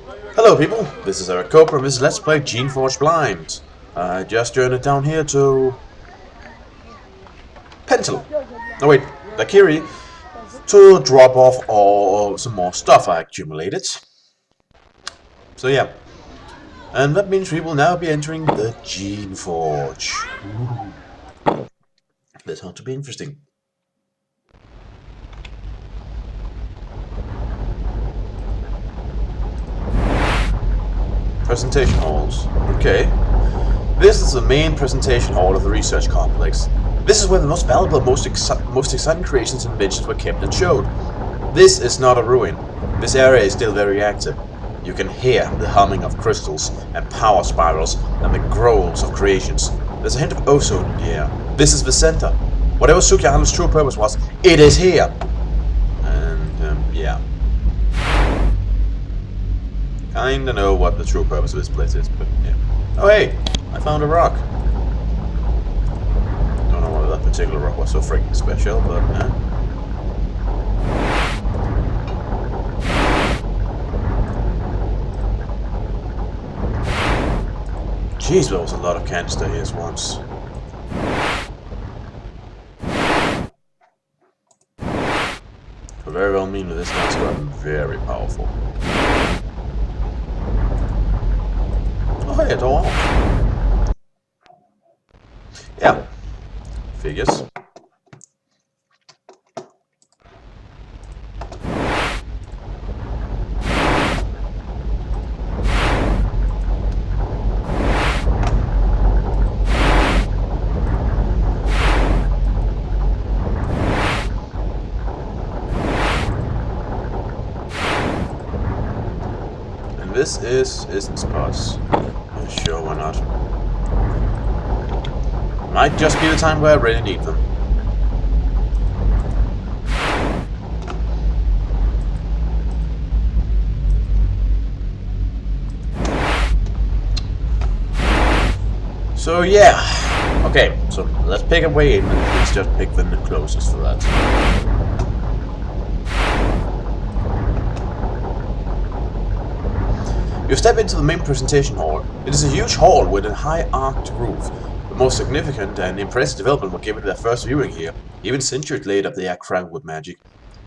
Hello people, this is Eric Cooper and this is Let's Play Geneforge Blind. I just journeyed down here to Pentel. Oh wait, Dakiri, to drop off all some more stuff I accumulated. So yeah, and that means we will now be entering the Geneforge. This ought to be interesting. Presentation halls. Okay. This is the main presentation hall of the research complex. This is where the most valuable, most exciting creations and inventions were kept and showed. This is not a ruin. This area is still very active. You can hear the humming of crystals and power spirals and the growls of creations. There's a hint of ozone in the air. This is the center. Whatever Sukiano's true purpose was, it is here. And, yeah. Kinda know what the true purpose of this place is, but yeah. Oh hey! I found a rock. Don't know whether that particular rock was so freaking special, but Jeez, there was a lot of canister here once. Could very well mean that this guy's gotten very powerful. At all. Yeah. Figures. And this isn't spots. Sure, why not? Might just be the time where I really need them. So yeah. Okay, so let's pick a way in and let's just pick the closest for that. You step into the main presentation hall. It is a huge hall with a high arched roof. The most significant and impressive development were given their first viewing here, even centuries later they are crammed with magic.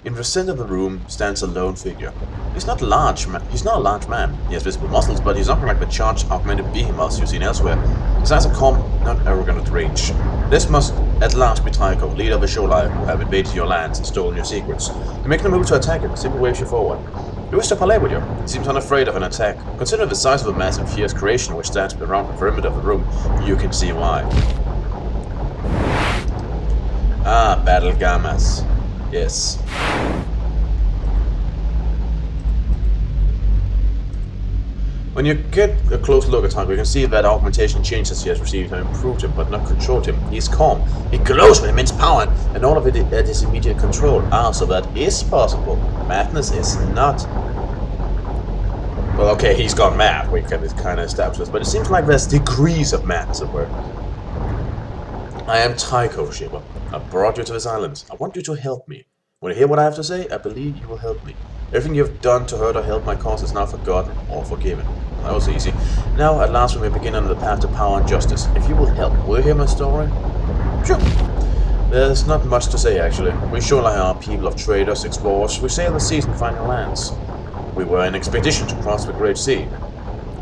In the center of the room stands a lone figure. He's not a large man. He has visible muscles, but he's nothing like the charged, augmented behemoths you've seen elsewhere. His eyes are calm, not arrogant at range. This must at last be Tycho, leader of the Sholai, who have invaded your lands and stolen your secrets. You make no move to attack him, simply waves you forward. He wishes to parley with you. He seems unafraid of an attack. Consider the size of the massive, fierce creation which stands around the perimeter of the room. You can see why. Ah, Battle Gamas. Yes. When you get a close look at Tycho, you can see that augmentation changes he has received have improved him, but not controlled him. He is calm. He glows with immense power, and all of it at his immediate control. Ah, so that is possible. Madness is not. Well, okay, he's gone mad. We can kind of establish this, but it seems like there's degrees of madness at work. I am Tycho, Shiva. I brought you to this island. I want you to help me. When you hear what I have to say, I believe you will help me. Everything you have done to hurt or help my cause is now forgotten or forgiven. That was easy. Now, at last, we may begin on the path to power and justice. If you will help, will you hear my story? Sure. There's not much to say, actually. We surely are people of traders, explorers. We sail the seas and find new lands. We were an expedition to cross the Great Sea,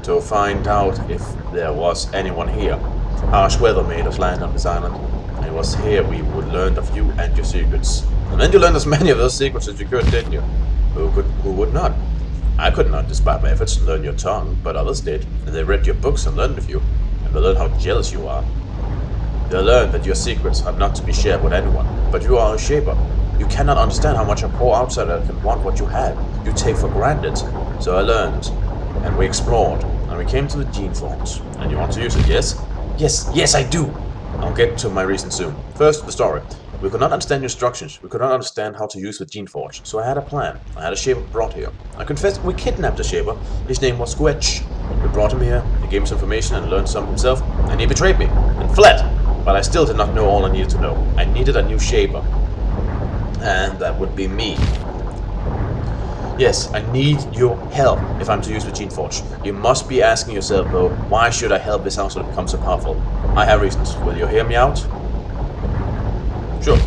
to find out if there was anyone here. Harsh weather made us land on this island. And it was here we would learn of you and your secrets. And then you learned as many of those secrets as you could, didn't you? Who would not? I could not, despite my efforts, learn your tongue, but others did, and they read your books and learned of you, and they learned how jealous you are. They learned that your secrets are not to be shared with anyone, but you are a shaper. You cannot understand how much a poor outsider can want what you have. You take for granted. So I learned, and we explored, and we came to the Geneforge. And you want to use it, yes? Yes, I do! I'll get to my reason soon. First, the story. We could not understand your instructions. We could not understand how to use the Geneforge. So I had a plan. I had a shaper brought here. I confess we kidnapped a shaper. His name was Goettsch. We brought him here. He gave us information and learned some himself. And he betrayed me and fled. But I still did not know all I needed to know. I needed a new shaper. And that would be me. Yes, I need your help if I'm to use the Geneforge. You must be asking yourself though, why should I help this household become so powerful? I have reasons. Will you hear me out? Sure.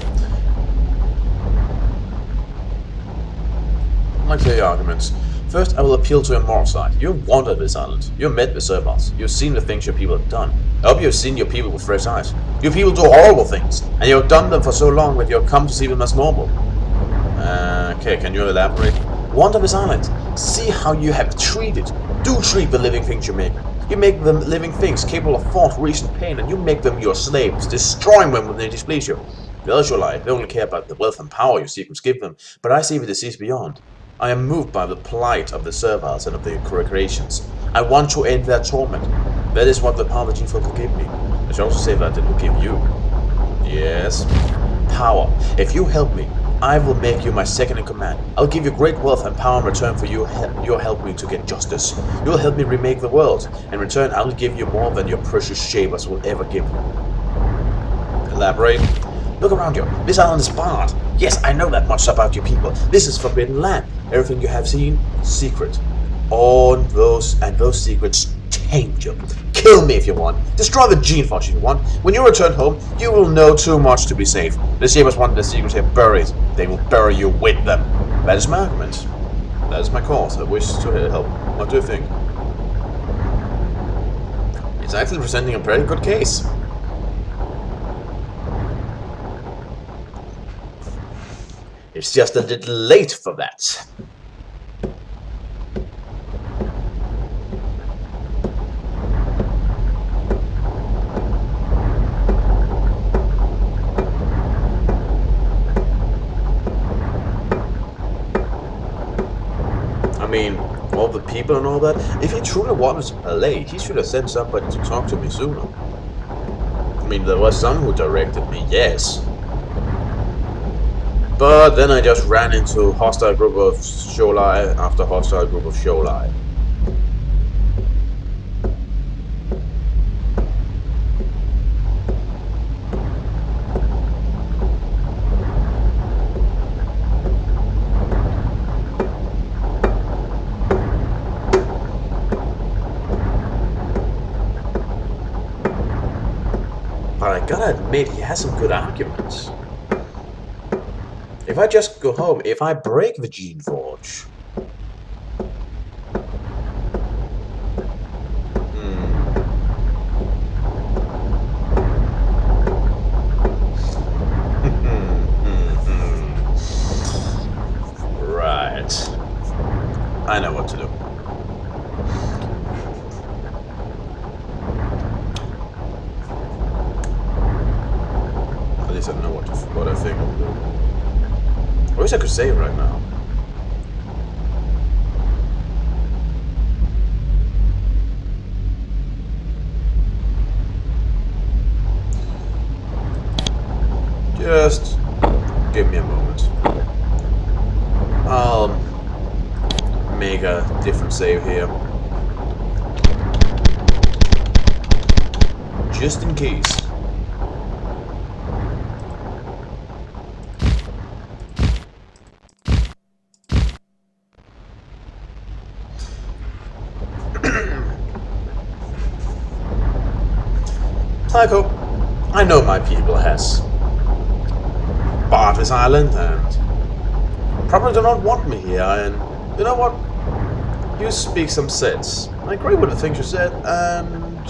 I'd like to hear your arguments. First, I will appeal to your moral side. You've wandered this island. You've met the servants. You've seen the things your people have done. I hope you've seen your people with fresh eyes. Your people do horrible things, and you've done them for so long that you've come to see them as normal. Okay, can you elaborate? Wander this island. See how you have treated. Do treat the living things you make. You make them living things capable of thought, reason, pain, and you make them your slaves, destroying them when they displease you. The Israelites, they only care about the wealth and power you seek to give them, but I see the disease beyond. I am moved by the plight of the serviles and of the creations. I want to end their torment. That is what the power of the Geneforge will give me. I should also say that it will give you. Yes. Power. If you help me, I will make you my second in command. I'll give you great wealth and power in return for your help me to get justice. You'll help me remake the world. In return, I will give you more than your precious shavers will ever give you. Elaborate. Look around you. This island is barred. Yes, I know that much about your people. This is forbidden land. Everything you have seen, secret. All those secrets taint you. Kill me if you want. Destroy the Geneforge if you want. When you return home, you will know too much to be safe. The Shavers want the secrets here buried. They will bury you with them. That is my argument. That is my cause. I wish to help. What do you think? It's actually presenting a very good case. It's just a little late for that. I mean, all the people and all that. If he truly wanted to play, he should have sent somebody to talk to me sooner. I mean, there was some who directed me, yes. But then I just ran into hostile group of Sholai after hostile group of Sholai. But I gotta admit, he has some good arguments. If I just go home, if I break the Geneforge... Right. I know what to do. At least I know what I think I'll do. I wish I could save right now. Just give me a moment. I'll make a different save here. Just in case. Tycho, I know my people has barred this island and probably do not want me here, and you know what? You speak some sense. I agree with the things you said, and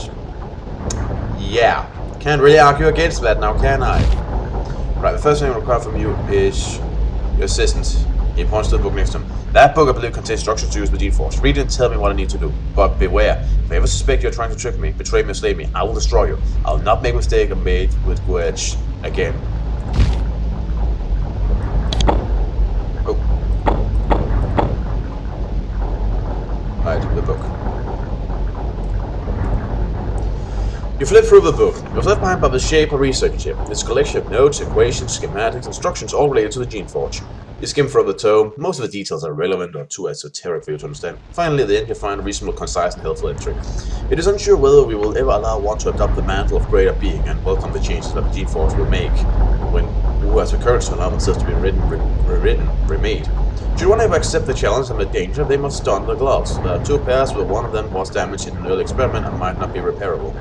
yeah, can't really argue against that now, can I? Right, the first thing I require from you is your assistance. He points to the book next to him. That book, I believe, contains instructions to use the Geneforge. Read it and tell me what I need to do. But beware, if I ever suspect you're trying to trick me, betray me, or slay me, I will destroy you. I will not make a mistake I made with Goettsch again. Oh. Right, the book. You flip through the book. It was left behind by the Shaper research chip. It's a collection of notes, equations, schematics, instructions, all related to the Geneforge. You skim through the tome. Most of the details are irrelevant or too esoteric for you to understand. Finally, at the end, you find a reasonable, concise, and helpful entry. It is unsure whether we will ever allow one to adopt the mantle of greater being and welcome the changes that the Geneforge will make when who has the courage to allow themselves to be remade. Should one ever accept the challenge and the danger, they must don the gloves. There are 2 pairs, but one of them was damaged in an early experiment and might not be repairable.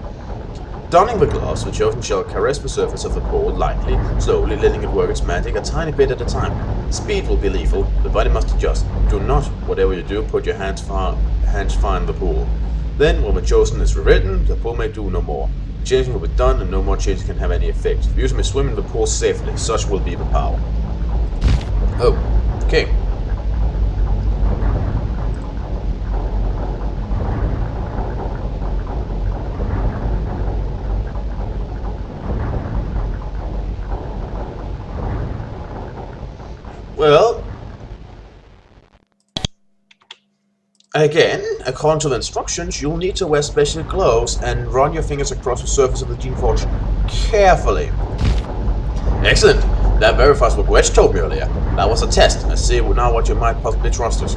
Donning the gloves, the chosen shall caress the surface of the pole lightly, slowly, letting it work its magic a tiny bit at a time. Speed will be lethal, the body must adjust. Do not, whatever you do, put your hands far in the pool. Then, when the chosen is rewritten, the pool may do no more. Changing will be done, and no more changes can have any effect. The user may swim in the pool safely, such will be the power. Oh, okay. Well, again, according to the instructions, you'll need to wear special gloves and run your fingers across the surface of the Geneforge carefully. Excellent! That verifies what Goettsch told me earlier. That was a test. I see now what you might possibly trust us.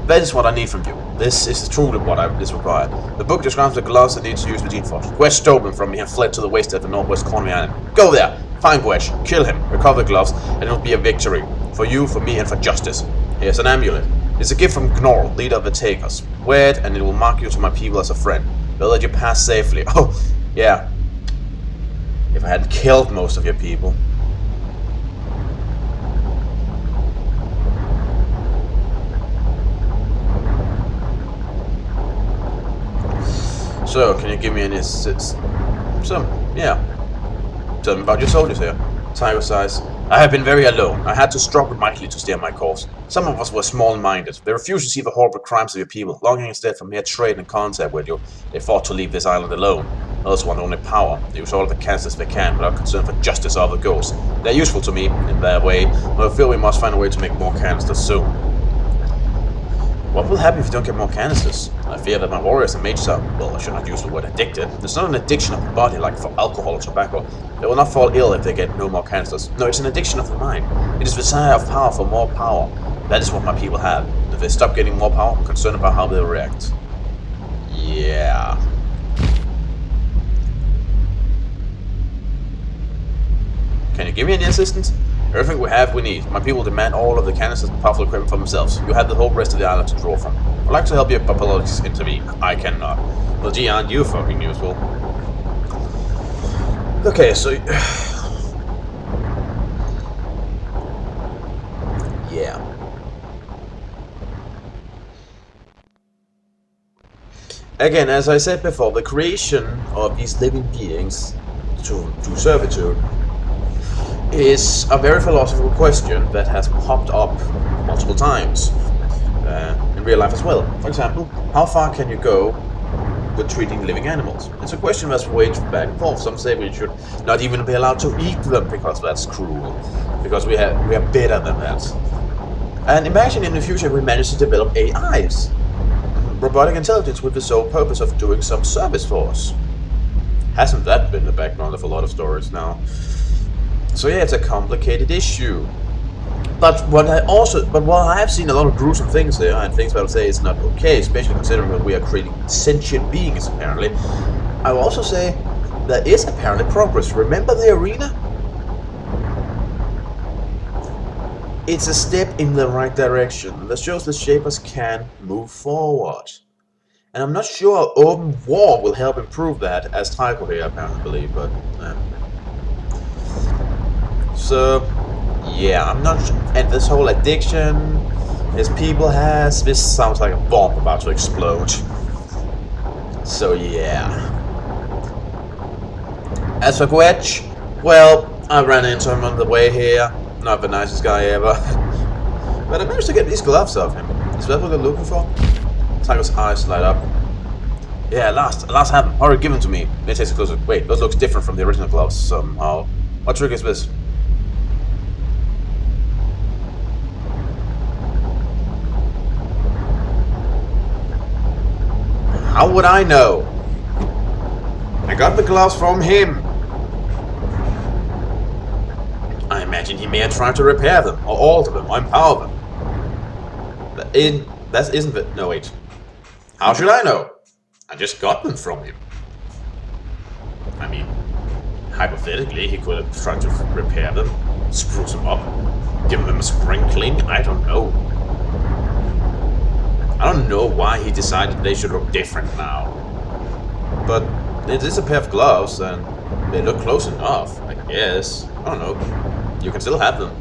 That is what I need from you. This is truly what is required. The book describes the gloves that need to use the Geneforge. Goettsch stole them from me and fled to the waste at the northwest corner of the island. Go there! Find Goettsch, kill him, recover the gloves, and it'll be a victory. For you, for me, and for justice. Here's an amulet. It's a gift from Gnorl, leader of the Takers. Wear it, and it will mark you to my people as a friend. They'll let you pass safely. Oh, yeah. If I hadn't killed most of your people. So, can you give me any Tell me about your soldiers here. Tiger size. I have been very alone. I had to struggle mightily to steer my course. Some of us were small-minded. They refused to see the horrible crimes of your people, longing instead for mere trade and contact with you. They fought to leave this island alone. Others want only power. They use all of the canisters they can, without concern for justice or the ghosts. They're useful to me, in their way, but I feel we must find a way to make more canisters soon. What will happen if you don't get more canisters? I fear that my warriors and mages are, well, I should not use the word addicted. It's not an addiction of the body like for alcohol or tobacco. They will not fall ill if they get no more canisters. No, it's an addiction of the mind. It is the desire of power for more power. That is what my people have. If they stop getting more power, I'm concerned about how they'll react. Yeah. Can you give me any assistance? Everything we need. My people demand all of the canisters and powerful equipment for themselves. You have the whole rest of the island to draw from. I'd like to help you, but politics intervene. I cannot. Well, gee, aren't you fucking useful? Okay, so... yeah. Again, as I said before, the creation of these living beings to servitude is a very philosophical question that has popped up multiple times in real life as well. For example, how far can you go with treating living animals? It's a question that's waged back and forth. Some say we should not even be allowed to eat them because that's cruel, because we are better than that. And imagine in the future we manage to develop AIs, robotic intelligence, with the sole purpose of doing some service for us. Hasn't that been the background of a lot of stories now? So yeah, it's a complicated issue. But while I have seen a lot of gruesome things there, and things that I would say is not okay, especially considering that we are creating sentient beings, apparently, I will also say there is apparently progress. Remember the arena? It's a step in the right direction that shows the Shapers can move forward. And I'm not sure open war will help improve that, as Tycho here apparently believe, but... So, yeah, I'm not sure. And this whole addiction his people has, this sounds like a bomb about to explode. So, yeah. As for Goettsch, well, I ran into him on the way here. Not the nicest guy ever. But I managed to get these gloves off him. Is that what they're looking for? Tycho's eyes light up. Yeah, at last have them. Hurry, give them to me. It takes a closer. Wait, those looks different from the original gloves somehow. What trick is this? How would I know? I got the gloves from him. I imagine he may have tried to repair them, or alter them, or empower them. That isn't it. No, wait. How should I know? I just got them from him. I mean, hypothetically, he could have tried to repair them. Spruce them up. Give them a spring clean? I don't know. I don't know why he decided they should look different now. But it is a pair of gloves and they look close enough, I guess. I don't know. You can still have them.